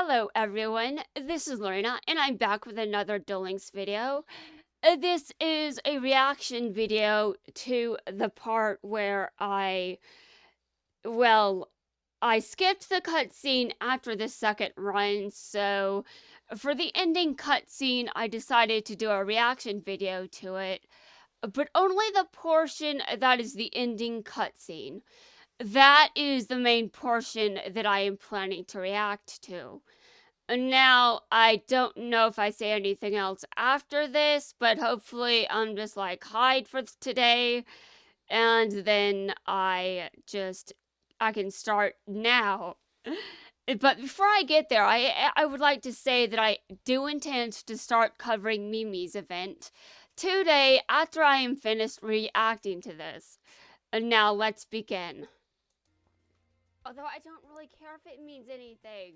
Hello everyone, this is Lorena and I'm back with another Duelings video. This is a reaction video to the part where I skipped the cutscene after the second run, so for the ending cutscene I decided to do a reaction video to it, but only the portion that is the ending cutscene. That is the main portion that I am planning to react to. Now, I don't know if I say anything else after this, but hopefully I'm just like hide for today, and then I can start now. But before I get there, I would like to say that I do intend to start covering Mimi's event today after I am finished reacting to this. And now let's begin. Although I don't really care if it means anything,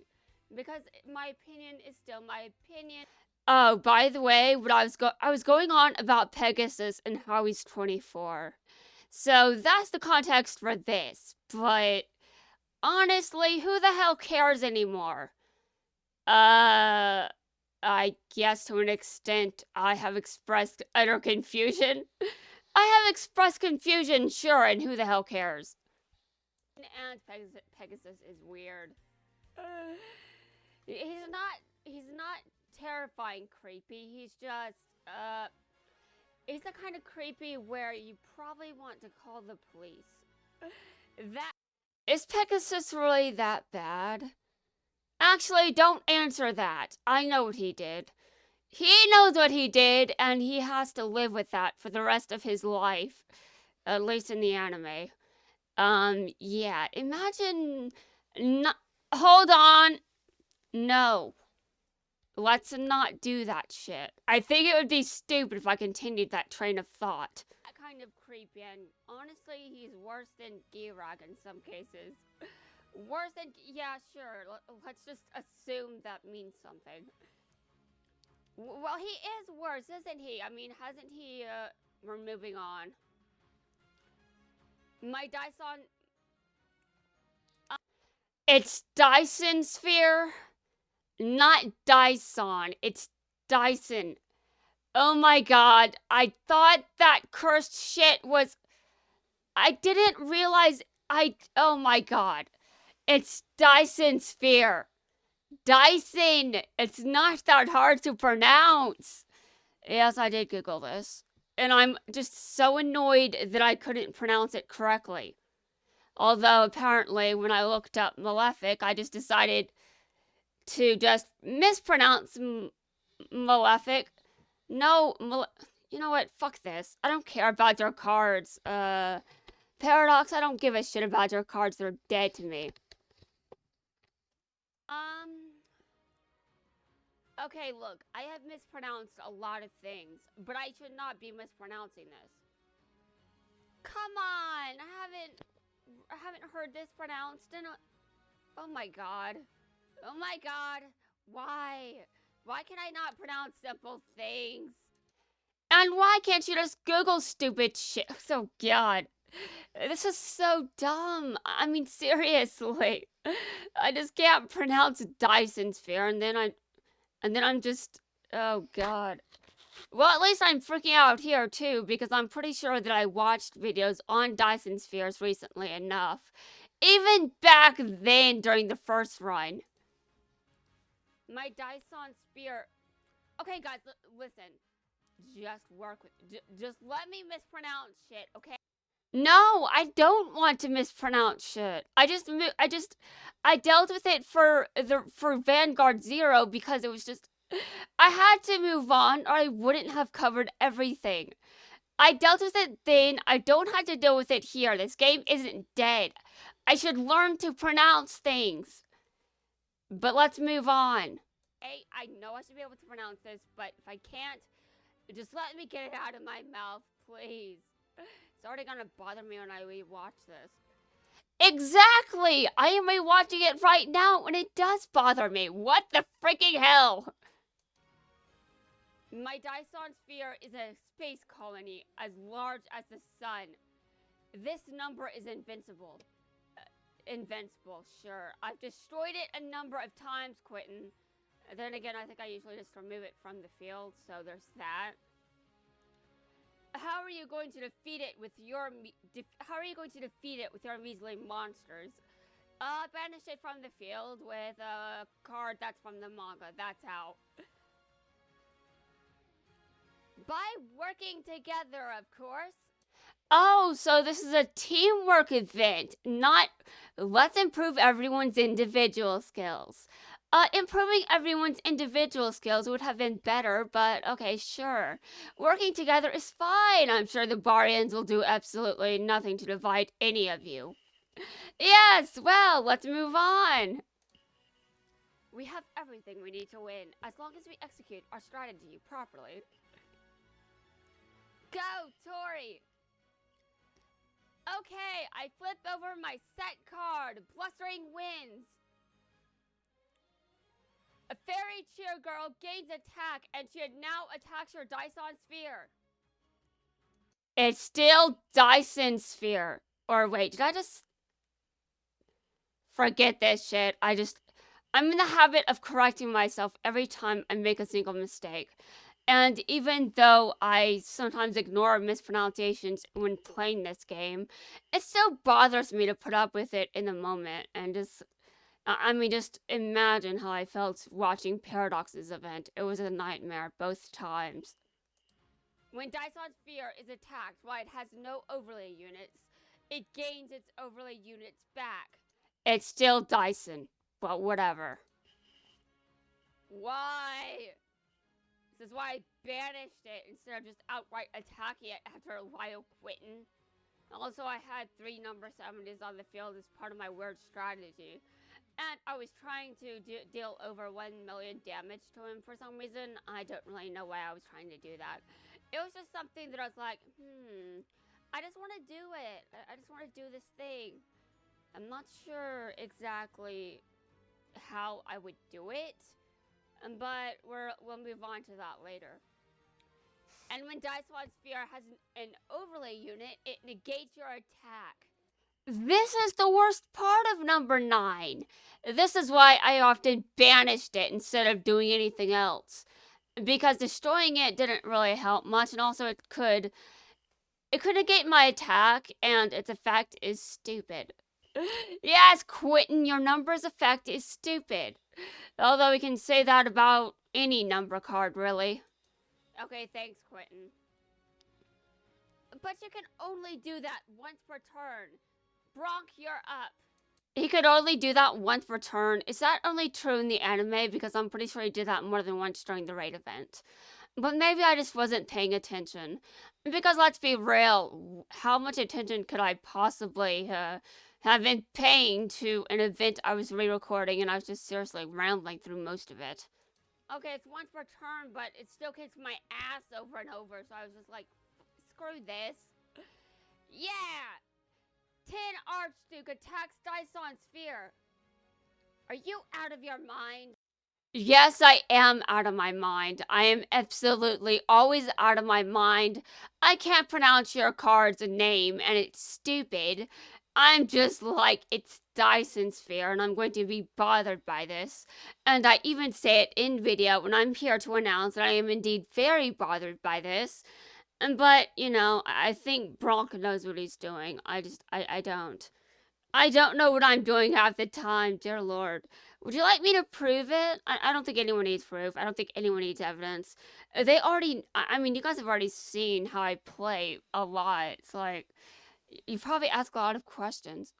because my opinion is still my opinion. Oh, by the way, I was going on about Pegasus and how he's 24. So that's the context for this. But honestly, who the hell cares anymore? I guess to an extent I have expressed utter confusion. I have expressed confusion, sure, and who the hell cares? And Pegasus is weird. He's not terrifying creepy. He's just, he's the kind of creepy where you probably want to call the police. Is Pegasus really that bad? Actually, don't answer that. I know what he did. He knows what he did, and he has to live with that for the rest of his life. At least in the anime. Yeah, imagine hold on. No. Let's not do that shit. I think it would be stupid if I continued that train of thought. That kind of creepy, and honestly, he's worse than Girag in some cases. Worse than, yeah, sure. Let's just assume that means something. Well, he is worse, isn't he? I mean, hasn't he, we're moving on. My Dyson... It's Dyson Sphere, not Dyson. It's Dyson. Oh my god, I thought that cursed shit was... I didn't realize oh my god. It's Dyson Sphere. Dyson! It's not that hard to pronounce. Yes, I did Google this. And I'm just so annoyed that I couldn't pronounce it correctly. Although, apparently, when I looked up Malefic, I just decided to just mispronounce Malefic. No, you know what? Fuck this. I don't care about your cards. Paradox, I don't give a shit about your cards. They're dead to me. Okay, look, I have mispronounced a lot of things, but I should not be mispronouncing this. Come on, I haven't heard this pronounced in oh my god. Oh my god. Why? Why can I not pronounce simple things? And why can't you just Google stupid shit? Oh god. This is so dumb. I mean, seriously. I just can't pronounce Dyson Sphere, and then I'm just, oh god. Well, at least I'm freaking out here too, because I'm pretty sure that I watched videos on Dyson Spheres recently enough. Even back then during the first run. My Dyson Sphere. Okay, guys, listen. Just work with. Just let me mispronounce shit, okay? No, I don't want to mispronounce shit. I dealt with it for Vanguard Zero because it was just. I had to move on or I wouldn't have covered everything. I dealt with it then. I don't have to deal with it here. This game isn't dead. I should learn to pronounce things. But let's move on. Hey, I know I should be able to pronounce this, but if I can't, just let me get it out of my mouth, please. It's already gonna bother me when I rewatch this. Exactly! I am rewatching it right now and it does bother me. What the freaking hell? My Dyson Sphere is a space colony as large as the sun. This number is invincible. invincible, sure. I've destroyed it a number of times, Quinton. Then again, I think I usually just remove it from the field, so there's that. How are you going to defeat it with your measly monsters? Banish it from the field with a card that's from the manga. That's how. By working together, of course. Oh, so this is a teamwork event, not let's improve everyone's individual skills. Improving everyone's individual skills would have been better, but okay, sure. Working together is fine. I'm sure the Barians will do absolutely nothing to divide any of you. Yes, well, let's move on. We have everything we need to win, as long as we execute our strategy properly. Go, Tori! Okay, I flip over my set card. Blustering Winds. A fairy cheer girl gains attack, and she now attacks your Dyson sphere. It's still Dyson sphere. Or wait, did I just... Forget this shit. I'm in the habit of correcting myself every time I make a single mistake. And even though I sometimes ignore mispronunciations when playing this game, it still bothers me to put up with it in the moment. And just imagine how I felt watching Paradox's event. It was a nightmare both times. When Dyson Sphere is attacked while it has no overlay units, it gains its overlay units back. It's still Dyson, but whatever. Why? This is why I banished it instead of just outright attacking it after a while, Quinton. Also, I had 3 number 70s on the field as part of my weird strategy. And I was trying to deal over 1 million damage to him for some reason. I don't really know why I was trying to do that. It was just something that I was like, I just want to do it. I just want to do this thing. I'm not sure exactly how I would do it. But we'll move on to that later. And when Dyson Sphere has an overlay unit, it negates your attack. This is the worst part of number 9. This is why I often banished it instead of doing anything else. Because destroying it didn't really help much, and also it could negate my attack, and its effect is stupid. Yes, Quinton, your number's effect is stupid. Although we can say that about any number card, really. Okay, thanks, Quinton. But you can only do that once per turn. Bronk, you're up. He could only do that once per turn. Is that only true in the anime? Because I'm pretty sure he did that more than once during the raid event. But maybe I just wasn't paying attention. Because let's be real, how much attention could I possibly have been paying to an event I was re-recording, and I was just seriously rambling through most of it. Okay, it's once per turn, but it still kicks my ass over and over, so I was just like, screw this. Yeah! Tin Archduke attacks Dyson Sphere. Are you out of your mind? Yes, I am out of my mind. I am absolutely always out of my mind. I can't pronounce your card's name, and it's stupid. I'm just like, it's Dyson Sphere, and I'm going to be bothered by this. And I even say it in video when I'm here to announce that I am indeed very bothered by this. But, you know, I think Bronk knows what he's doing. I don't. I don't know what I'm doing half the time, dear Lord. Would you like me to prove it? I don't think anyone needs proof. I don't think anyone needs evidence. They already, I mean, you guys have already seen how I play a lot. It's like, you probably ask a lot of questions.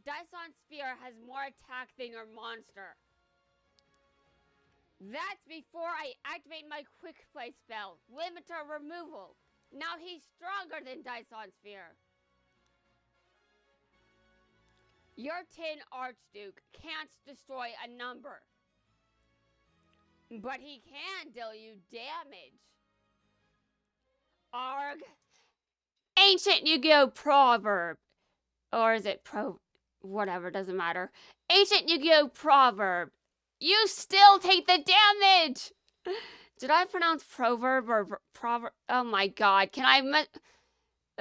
Dyson Sphere has more attack than your monster. That's before I activate my quick play spell, Limiter Removal. Now he's stronger than Dyson Sphere. Your Tin Archduke can't destroy a number. But he can deal you damage. Arg. Ancient Yu-Gi-Oh! Proverb. Or is it whatever, doesn't matter. Ancient Yu-Gi-Oh! Proverb. You still take the damage! Did I pronounce proverb or proverb? Oh my god, can I...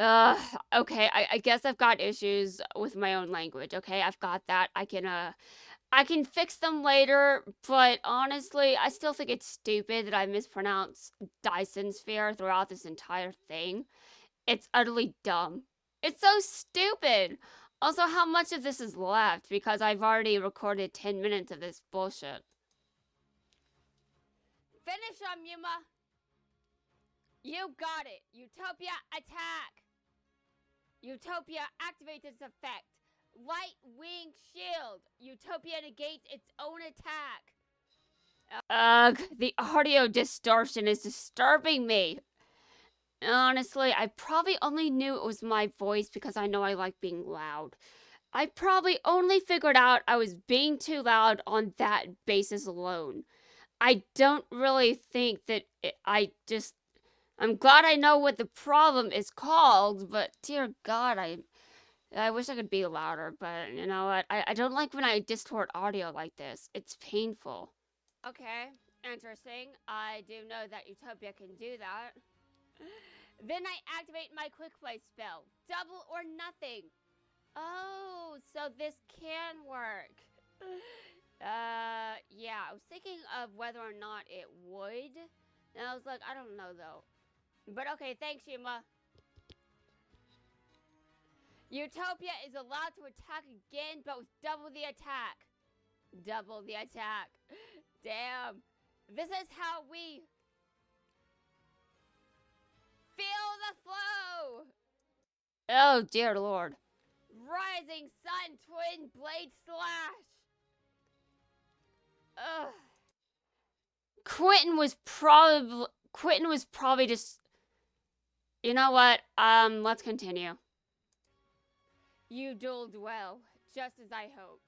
Uh, okay, I guess I've got issues with my own language, okay? I've got that. I can fix them later, but honestly, I still think it's stupid that I mispronounce Dyson Sphere throughout this entire thing. It's utterly dumb. It's so stupid. Also, how much of this is left? Because I've already recorded 10 minutes of this bullshit. Finish him, Yuma! You got it! Utopia, attack! Utopia activates its effect. Light Wing Shield. Utopia negates its own attack. Ugh, the audio distortion is disturbing me. Honestly, I probably only knew it was my voice because I know I like being loud. I probably only figured out I was being too loud on that basis alone. I don't really think that I'm glad I know what the problem is called, but dear God, I wish I could be louder, but you know what? I don't like when I distort audio like this. It's painful. Okay, interesting. I do know that Utopia can do that. Then I activate my quick play spell. Double or nothing. Oh, so this can work. Yeah, I was thinking of whether or not it would. And I was like, I don't know though. But okay, thanks, Yuma. Utopia is allowed to attack again, but with double the attack. Double the attack. Damn. This is how we feel the flow. Oh, dear Lord. Rising Sun Twin Blade Slash. Ugh. Quinton was probably just... You know what? Let's continue. You dueled well, just as I hoped.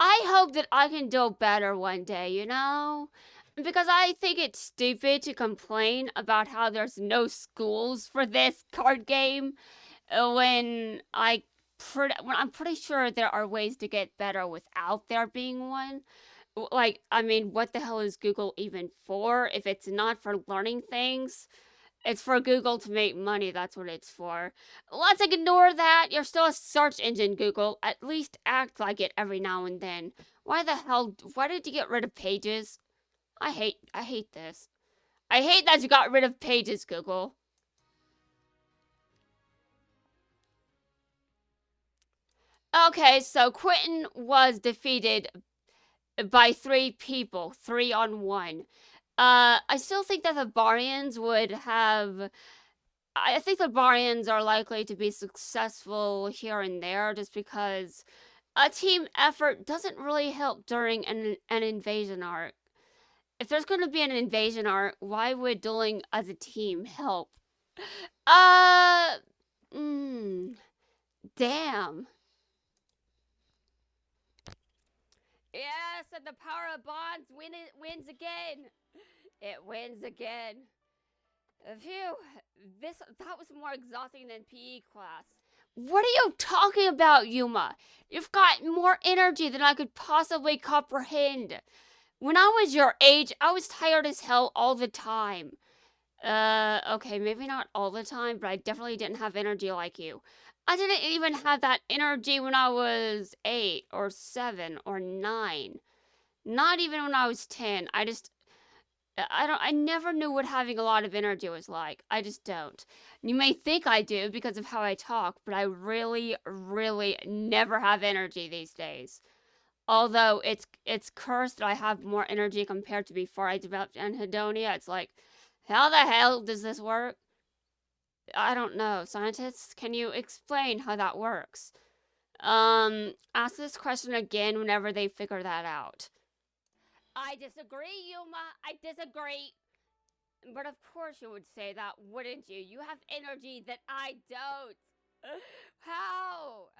I hope that I can duel better one day, you know? Because I think it's stupid to complain about how there's no schools for this card game when I'm pretty sure there are ways to get better without there being one. Like, I mean, what the hell is Google even for if it's not for learning things? It's for Google to make money, that's what it's for. Let's ignore that. You're still a search engine, Google. At least act like it every now and then. Why did you get rid of pages? I hate this. I hate that you got rid of pages, Google. Okay, so Quinton was defeated by 3 people, 3-on-1. I still think that the Barians would have... I think the Barians are likely to be successful here and there just because a team effort doesn't really help during an invasion arc. If there's going to be an invasion arc, why would dueling as a team help? Damn. Yes, and the power of bonds wins again. It wins again. Phew, that was more exhausting than PE class. What are you talking about, Yuma? You've got more energy than I could possibly comprehend. When I was your age, I was tired as hell all the time. Okay, maybe not all the time, but I definitely didn't have energy like you. I didn't even have that energy when I was 8 or 7 or 9. Not even when I was 10. I never knew what having a lot of energy was like. I just don't. You may think I do because of how I talk, but I really, really never have energy these days. Although it's cursed that I have more energy compared to before I developed anhedonia. It's like, how the hell does this work? I don't know. Scientists, can you explain how that works? Ask this question again whenever they figure that out. I disagree, Yuma. I disagree. But of course you would say that, wouldn't you? You have energy that I don't. How?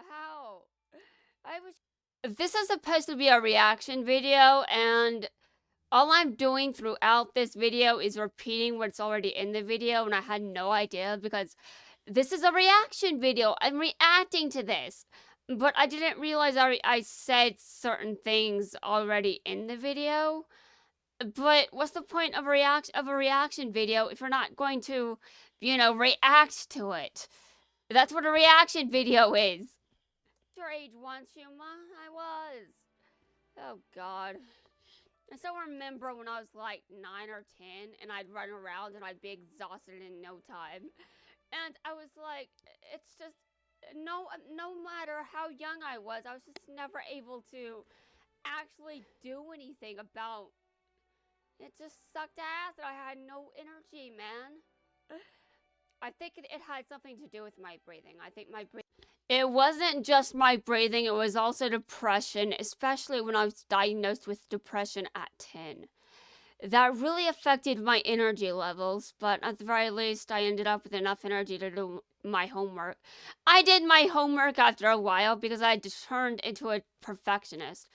This is supposed to be a reaction video, and all I'm doing throughout this video is repeating what's already in the video, and I had no idea because this is a reaction video. I'm reacting to this. But I didn't realize I said certain things already in the video. But what's the point of a reaction video if you're not going to, react to it? That's what a reaction video is. Your age once, Yuma. I was. Oh, God. I still remember when I was like 9 or 10 and I'd run around and I'd be exhausted in no time. And I was like, it's just, no matter how young I was just never able to actually do anything about it. Just sucked ass that I had no energy, man. I think it had something to do with my breathing. I think my breathing. It wasn't just my breathing, it was also depression, especially when I was diagnosed with depression at 10. That really affected my energy levels, but at the very least, I ended up with enough energy to do my homework. I did my homework after a while because I turned into a perfectionist.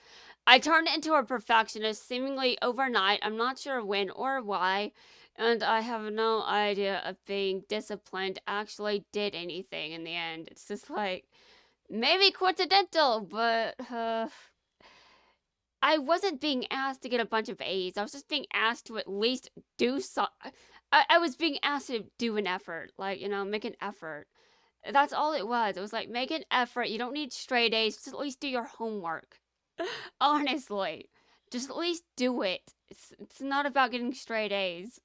I turned into a perfectionist seemingly overnight. I'm not sure when or why, and I have no idea if being disciplined actually did anything in the end. It's just like, maybe coincidental, but I wasn't being asked to get a bunch of A's. I was just being asked to at least do something. I was being asked to do an effort, like, make an effort. That's all it was. It was like, make an effort. You don't need straight A's. Just at least do your homework. Honestly, just at least do it. It's not about getting straight A's.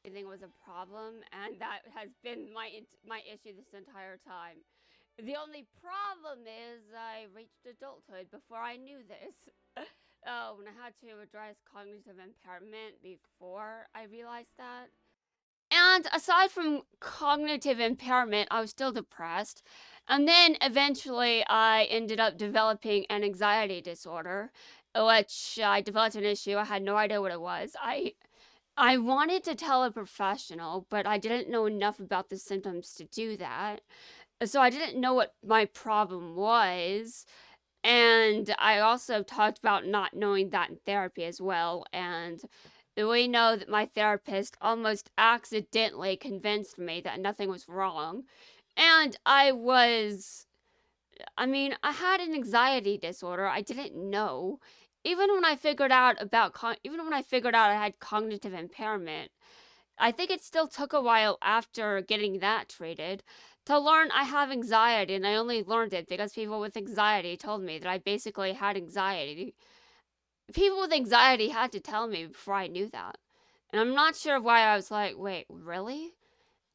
I think it was a problem, and that has been my issue this entire time. The only problem is I reached adulthood before I knew this. When I had to address cognitive impairment before I realized that. And aside from cognitive impairment, I was still depressed. And then eventually I ended up developing an anxiety disorder, which I developed an issue. I had no idea what it was. I wanted to tell a professional, but I didn't know enough about the symptoms to do that. So I didn't know what my problem was. And I also talked about not knowing that in therapy as well. And we know that my therapist almost accidentally convinced me that nothing was wrong. And I had an anxiety disorder. I didn't know. Even when I figured out I had cognitive impairment, I think it still took a while after getting that treated to learn I have anxiety, and I only learned it because people with anxiety told me that I basically had anxiety. People with anxiety had to tell me before I knew that. And I'm not sure why I was like, wait, really?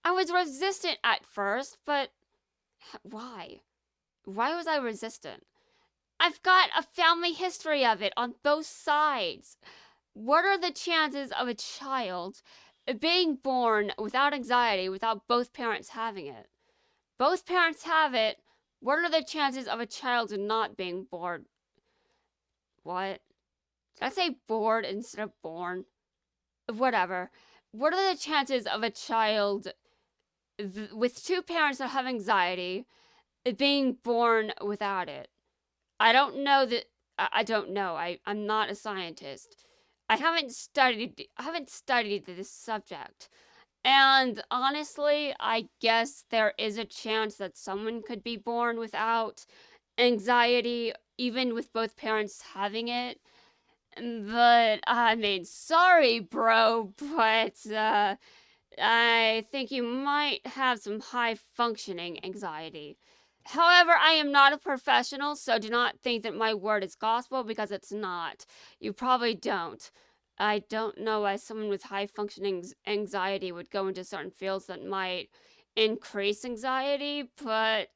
I was resistant at first, but why? Why was I resistant? I've got a family history of it on both sides. What are the chances of a child being born without anxiety without both parents having it? Both parents have it. What are the chances of a child not being bored? What? Did I say bored instead of born? Whatever. What are the chances of a child with two parents that have anxiety being born without it? I don't know that. I don't know. I'm not a scientist. I haven't studied this subject. And honestly, I guess there is a chance that someone could be born without anxiety, even with both parents having it. But, sorry, bro, but, I think you might have some high functioning anxiety. However, I am not a professional, so do not think that my word is gospel because it's not. You probably don't. I don't know why someone with high functioning anxiety would go into certain fields that might increase anxiety, but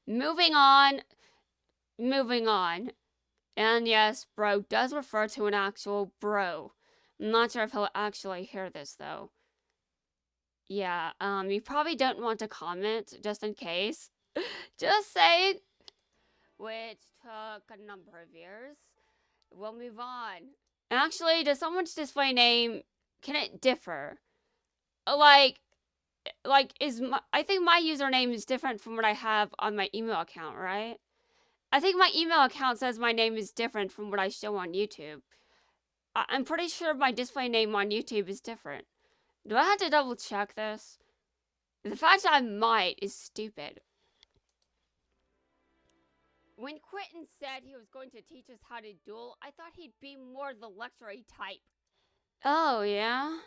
moving on. And yes, bro does refer to an actual bro. I'm not sure if he'll actually hear this though. Yeah, you probably don't want to comment just in case. Just saying. Which took a number of years. We'll move on. Actually, does someone's display name, can it differ? Like I think my username is different from what I have on my email account, right? I think my email account says my name is different from what I show on YouTube. I'm pretty sure my display name on YouTube is different. Do I have to double check this? The fact that I might is stupid. When Quinton said he was going to teach us how to duel, I thought he'd be more the lectury type. Oh, yeah?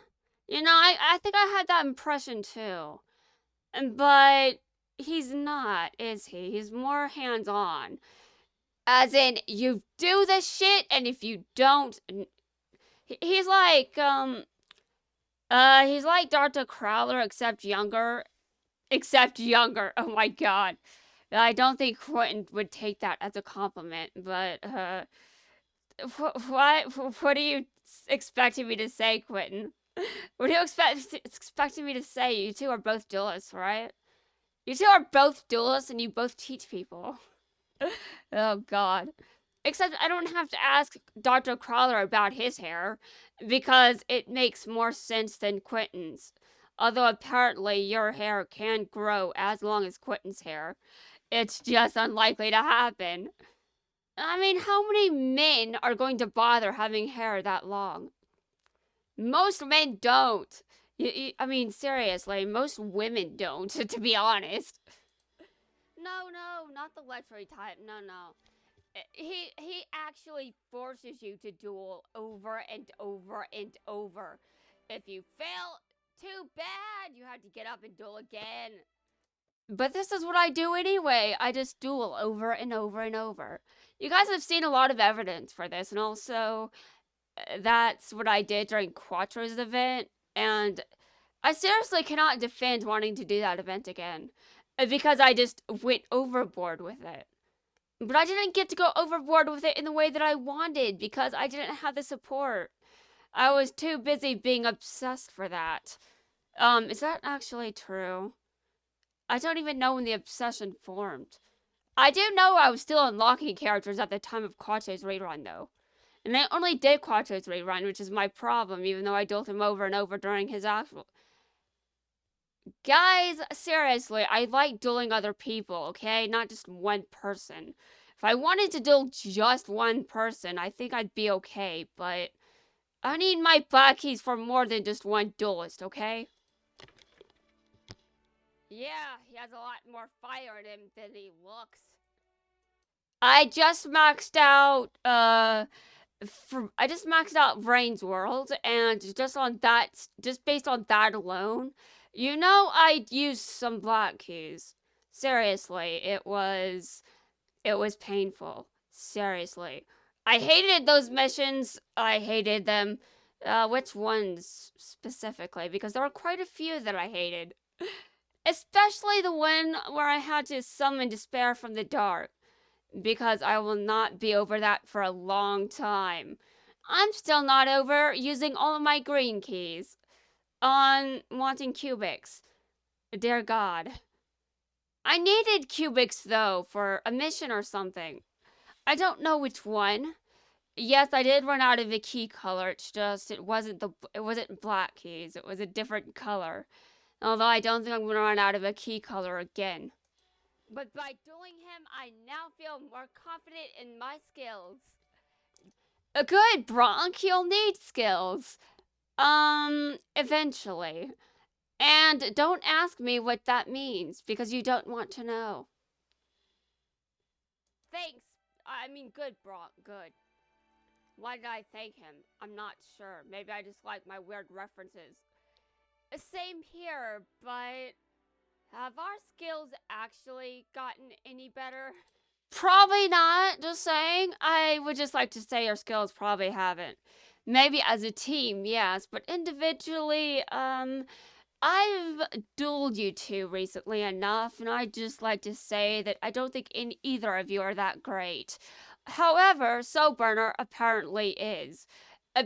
I think I had that impression too. But He's not, is he? He's more hands-on. As in, you do this shit, and if you don't, he's like, he's like Dr. Crowler, except younger. Except younger. Oh my god. I don't think Quinton would take that as a compliment, but, what are you expecting me to say, Quinton? What are you expecting me to say? You two are both duelists, right? You two are both duelists and you both teach people. Oh god. Except I don't have to ask Dr. Crawler about his hair because it makes more sense than Quentin's. Although apparently your hair can grow as long as Quentin's hair. It's just unlikely to happen. I mean, how many men are going to bother having hair that long? Most men don't. I mean, seriously, most women don't, to be honest. No, no, not the lechery type. No, no. He actually forces you to duel over and over and over. If you fail, too bad. You have to get up and duel again. But this is what I do anyway. I just duel over and over and over. You guys have seen a lot of evidence for this, and also that's what I did during Quattro's event, and I seriously cannot defend wanting to do that event again because I just went overboard with it. But I didn't get to go overboard with it in the way that I wanted because I didn't have the support. I was too busy being obsessed for that. Is that actually true? I don't even know when the obsession formed. I do know I was still unlocking characters at the time of Quacho's rerun, though. And I only did Quacho's rerun, which is my problem, even though I dueled him over and over during his actual... Guys, seriously, I like dueling other people, okay? Not just one person. If I wanted to duel just one person, I think I'd be okay, but I need my black keys for more than just one duelist, okay? Yeah, he has a lot more fire in him than he looks. I just maxed out, I just maxed out Rain's World, and just based on that alone, you know I'd use some black keys. Seriously, it was painful. Seriously. I hated those missions. I hated them. Which ones specifically? Because there were quite a few that I hated. Especially the one where I had to summon despair from the dark. Because I will not be over that for a long time. I'm still not over using all of my green keys on wanting cubics. Dear God. I needed cubics though for a mission or something. I don't know which one. Yes, I did run out of a key color. It's just it wasn't black keys. It was a different color. Although I don't think I'm gonna run out of a key color again. But by dueling him, I now feel more confident in my skills. Good, Bronk. You'll need skills. Eventually. And don't ask me what that means, because you don't want to know. Thanks. I mean, good, Bronk. Good. Why did I thank him? I'm not sure. Maybe I just like my weird references. Same here, but have our skills actually gotten any better? Probably not, just saying. I would just like to say our skills probably haven't. Maybe as a team, yes, but individually, I've dueled you two recently enough, and I'd just like to say that I don't think either of you are that great. However, Soulburner apparently is,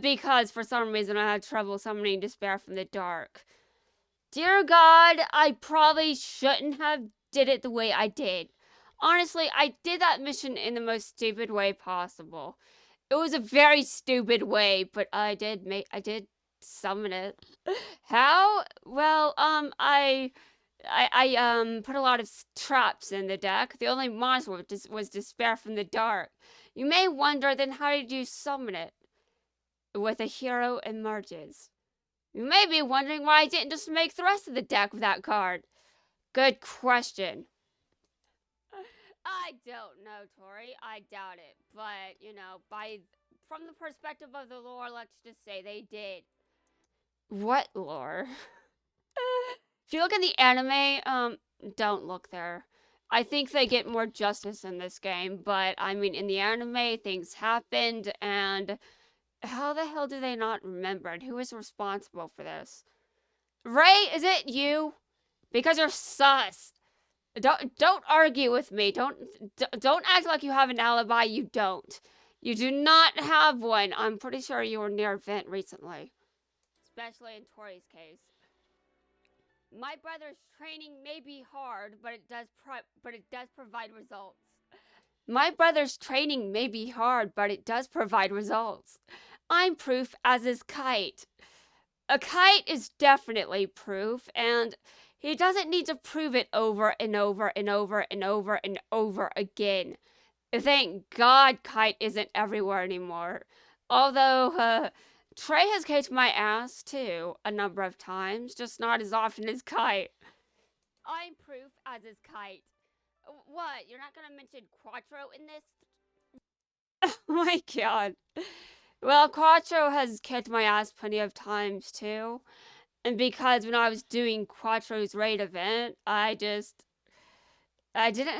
because for some reason I had trouble summoning despair from the dark. Dear God, I probably shouldn't have did it the way I did. Honestly, I did that mission in the most stupid way possible. It was a very stupid way, but I did summon it. How? Well, I put a lot of traps in the deck. The only monster was despair from the dark. You may wonder, then how did you summon it? With a hero emerges. You may be wondering why I didn't just make the rest of the deck with that card. Good question. I don't know, Tori. I doubt it. But, you know, from the perspective of the lore, let's just say they did. What lore? If you look at the anime, don't look there. I think they get more justice in this game, but I mean, in the anime, things happened, and how the hell do they not remember? And who is responsible for this? Ray, is it you? Because you're sus. Don't argue with me. Don't act like you have an alibi. You don't. You do not have one. I'm pretty sure you were near a vent recently. Especially in Tori's case. My brother's training may be hard, but it does provide results. My brother's training may be hard, but it does provide results. I'm proof, as is Kite. A Kite is definitely proof, and he doesn't need to prove it over and over and over and over and over again. Thank God Kite isn't everywhere anymore. Although, Trey has kicked my ass, too, a number of times, just not as often as Kite. I'm proof, as is Kite. What, you're not gonna mention Quattro in this? Oh my god. Well, Quattro has kicked my ass plenty of times, too. And because when I was doing Quattro's raid event, I didn't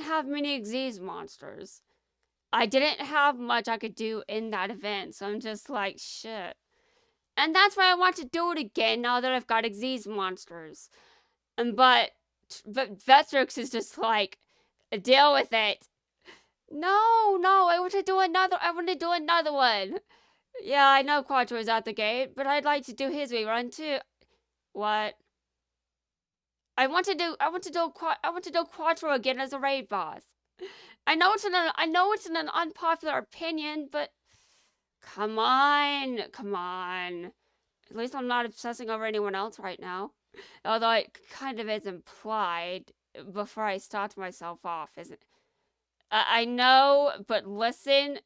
have many Xyz monsters. I didn't have much I could do in that event, so I'm just like, shit. And that's why I want to do it again now that I've got Xyz monsters. But Vetrix is just like, deal with it. No, I want to do another one. Yeah, I know Quattro is at the gate, but I'd like to do his rerun too. What? I want to do Quattro again as a raid boss. I know it's an unpopular opinion, but come on. At least I'm not obsessing over anyone else right now. Although it kind of is implied before I start myself off, isn't it? I know, but listen,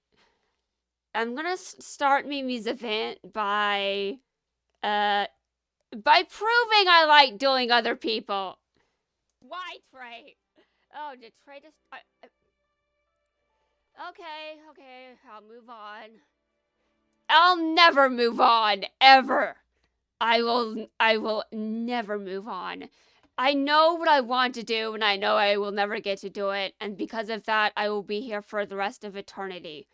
I'm gonna start Mimi's event by proving I like doing other people. Why, Trey? Oh, did Trey just... Okay, I'll move on. I'll never move on, ever. I will never move on. I know what I want to do, and I know I will never get to do it, and because of that, I will be here for the rest of eternity.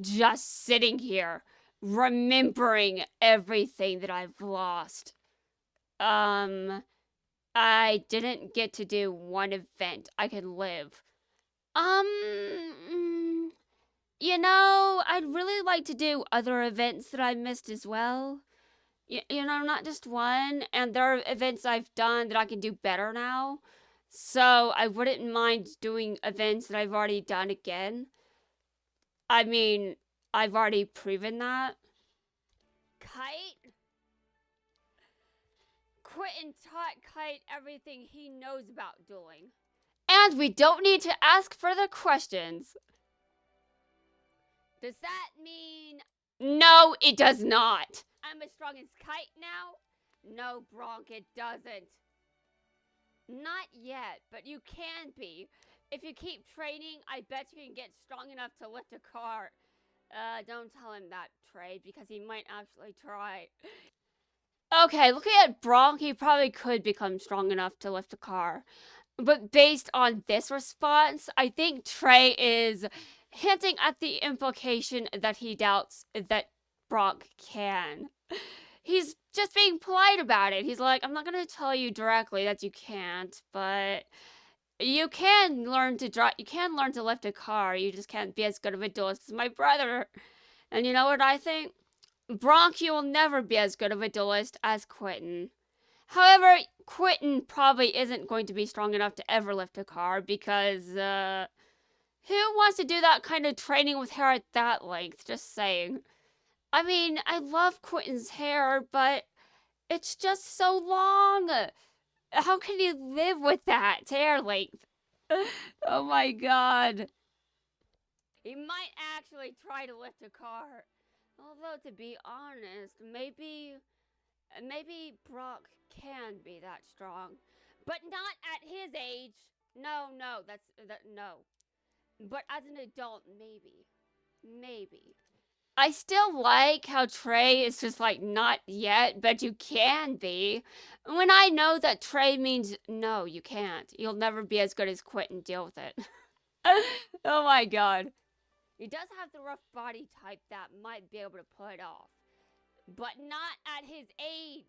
Just sitting here, remembering everything that I've lost. I didn't get to do one event I could live. You know, I'd really like to do other events that I missed as well. You know, not just one. And there are events I've done that I can do better now. So I wouldn't mind doing events that I've already done again. I mean, I've already proven that. Kite? Quinton taught Kite everything he knows about dueling. And we don't need to ask further questions. Does that mean... No, it does not. I'm as strong as Kite now? No, Bronk, it doesn't. Not yet, but you can be. If you keep training, I bet you can get strong enough to lift a car. Don't tell him that, Trey, because he might actually try. Okay, looking at Bronk, he probably could become strong enough to lift a car. But based on this response, I think Trey is hinting at the implication that he doubts that Bronk can. He's just being polite about it. He's like, I'm not going to tell you directly that you can't, but you can learn to drive. You can learn to lift a car. You just can't be as good of a duelist as my brother. And you know what I think? Bronk, you will never be as good of a duelist as Quinton. However, Quinton probably isn't going to be strong enough to ever lift a car because, who wants to do that kind of training with hair at that length? Just saying. I mean, I love Quinton's hair, but it's just so long. How can you live with that hair length? Oh my god. He might actually try to lift a car. Although, to be honest, maybe Brock can be that strong. But not at his age. No, no. But as an adult, maybe. I still like how Trey is just like, not yet, but you can be. When I know that Trey means, no, you can't. You'll never be as good as Quinton. Deal with it. Oh my god. He does have the rough body type that might be able to pull it off. But not at his age.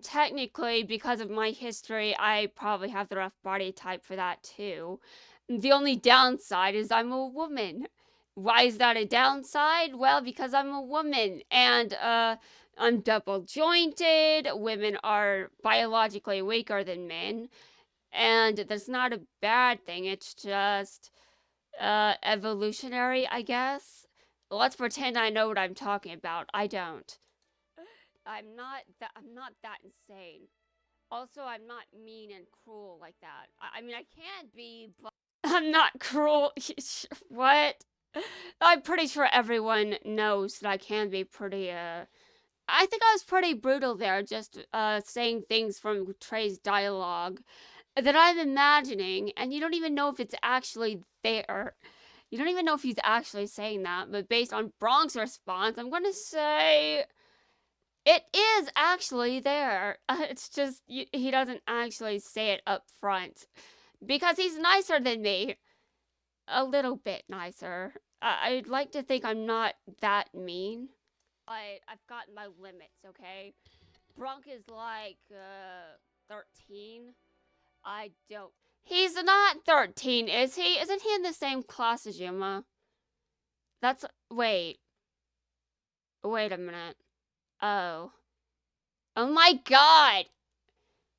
Technically, because of my history, I probably have the rough body type for that too. The only downside is I'm a woman. Why is that a downside? Well, because I'm a woman and I'm double jointed. Women are biologically weaker than men. And that's not a bad thing. It's just evolutionary, I guess. Let's pretend I know what I'm talking about. I don't. I'm not that insane. Also, I'm not mean and cruel like that. I mean, I can be, but I'm not cruel. What? I'm pretty sure everyone knows that I can be pretty, I think I was pretty brutal there, just, saying things from Trey's dialogue that I'm imagining, and you don't even know if it's actually there. You don't even know if he's actually saying that, but based on Bronk's response, I'm gonna say it is actually there. It's just, he doesn't actually say it up front. Because he's nicer than me. A little bit nicer. I'd like to think I'm not that mean. I've got my limits, okay? Bronk is like, 13. I don't. He's not 13, is he? Isn't he in the same class as Yuma? That's. Wait. Wait a minute. Oh. Oh my god!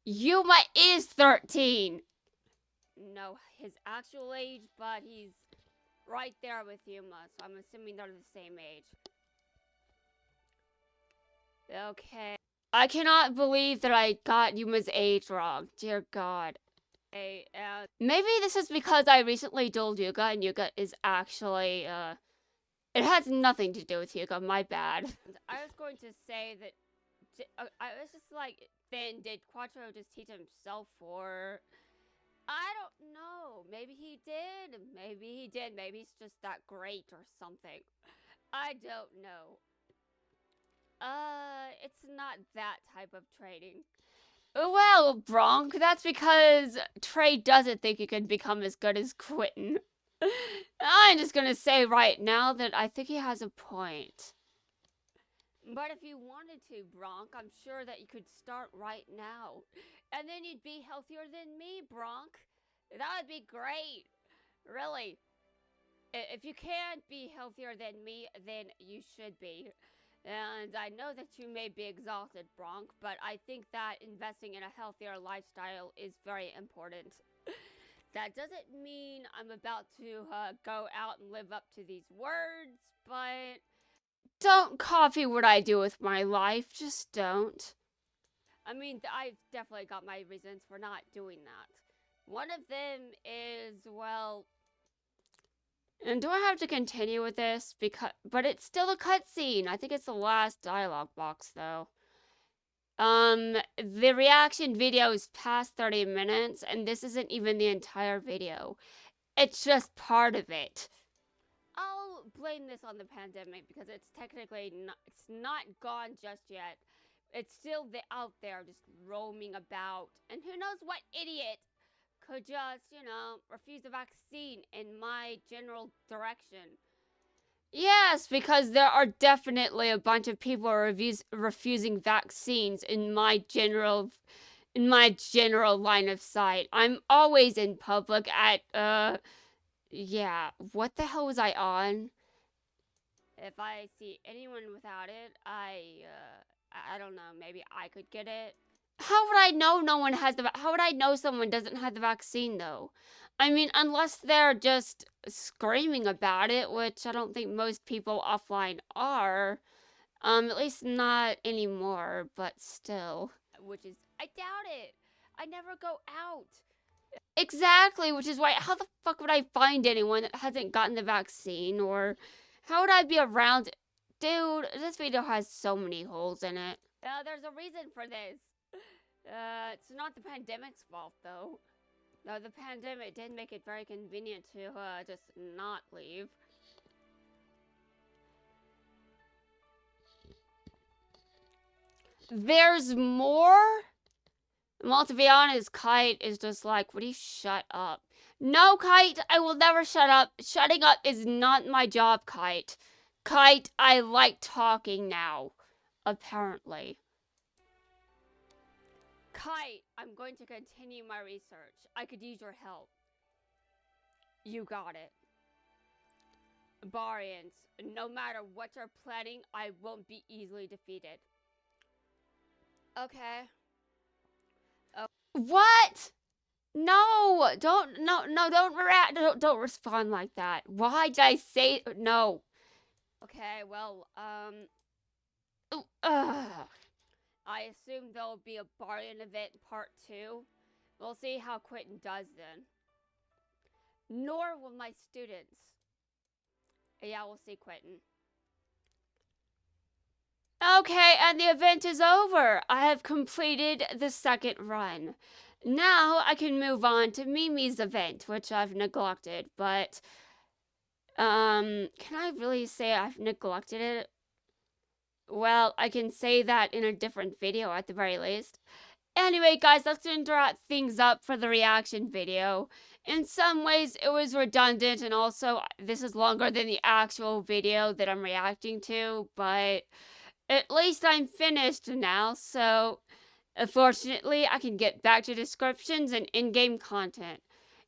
Yuma is 13! No, his actual age, but he's right there with Yuma, so I'm assuming they're the same age. Okay. I cannot believe that I got Yuma's age wrong. Dear God. Okay, maybe this is because I recently dueled Yuga, and Yuga is actually, it has nothing to do with Yuga, my bad. I was going to say that, I was just like, then did Quattro just teach himself, or... I don't know. Maybe he did. Maybe he did. Maybe he's just that great or something. I don't know. It's not that type of trading. Well, Bronk, that's because Trey doesn't think he can become as good as Quinton. I'm just gonna say right now that I think he has a point. But if you wanted to, Bronk, I'm sure that you could start right now. And then you'd be healthier than me, Bronk. That would be great. Really. If you can't be healthier than me, then you should be. And I know that you may be exhausted, Bronk, but I think that investing in a healthier lifestyle is very important. That doesn't mean I'm about to go out and live up to these words, but don't copy what I do with my life. Just don't. I mean, I've definitely got my reasons for not doing that. One of them is, well... And do I have to continue with this? But it's still a cutscene. I think it's the last dialogue box, though. The reaction video is past 30 minutes, and this isn't even the entire video. It's just part of it. I'll blame this on the pandemic because it's technically not gone just yet. It's still out there just roaming about. And who knows what idiot could just, refuse the vaccine in my general direction. Yes, because there are definitely a bunch of people refusing vaccines in my general line of sight. I'm always in public at, yeah, what the hell was I on? If I see anyone without it, I don't know, maybe I could get it. How would I know how would I know someone doesn't have the vaccine, though? I mean, unless they're just screaming about it, which I don't think most people offline are. At least not anymore, but still. Which is, I doubt it. I never go out. Exactly, which is why, how the fuck would I find anyone that hasn't gotten the vaccine, or how would I be around? Dude, this video has so many holes in it. There's a reason for this. It's not the pandemic's fault, though. No, the pandemic did make it very convenient to, just not leave. There's more? Well, to be honest, Kite is just like, would you shut up? No, Kite, I will never shut up. Shutting up is not my job, Kite. Kite, I like talking now. Apparently. Kite, I'm going to continue my research. I could use your help. You got it. Barians, no matter what you're planning, I won't be easily defeated. Okay. What? No, don't don't respond like that. Why did I say no? Okay, well, I assume there'll be a Barian event part 2. We'll see how Quinton does then. Nor will my students. Yeah, we'll see Quinton. Okay, and the event is over. I have completed the second run. Now I can move on to Mimi's event, which I've neglected, but can I really say I've neglected it? Well, I can say that in a different video at the very least. Anyway, guys, let's interrupt things up for the reaction video. In some ways, it was redundant, and also, this is longer than the actual video that I'm reacting to, but at least I'm finished now, so fortunately, I can get back to descriptions and in-game content.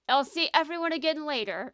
I'll see everyone again later.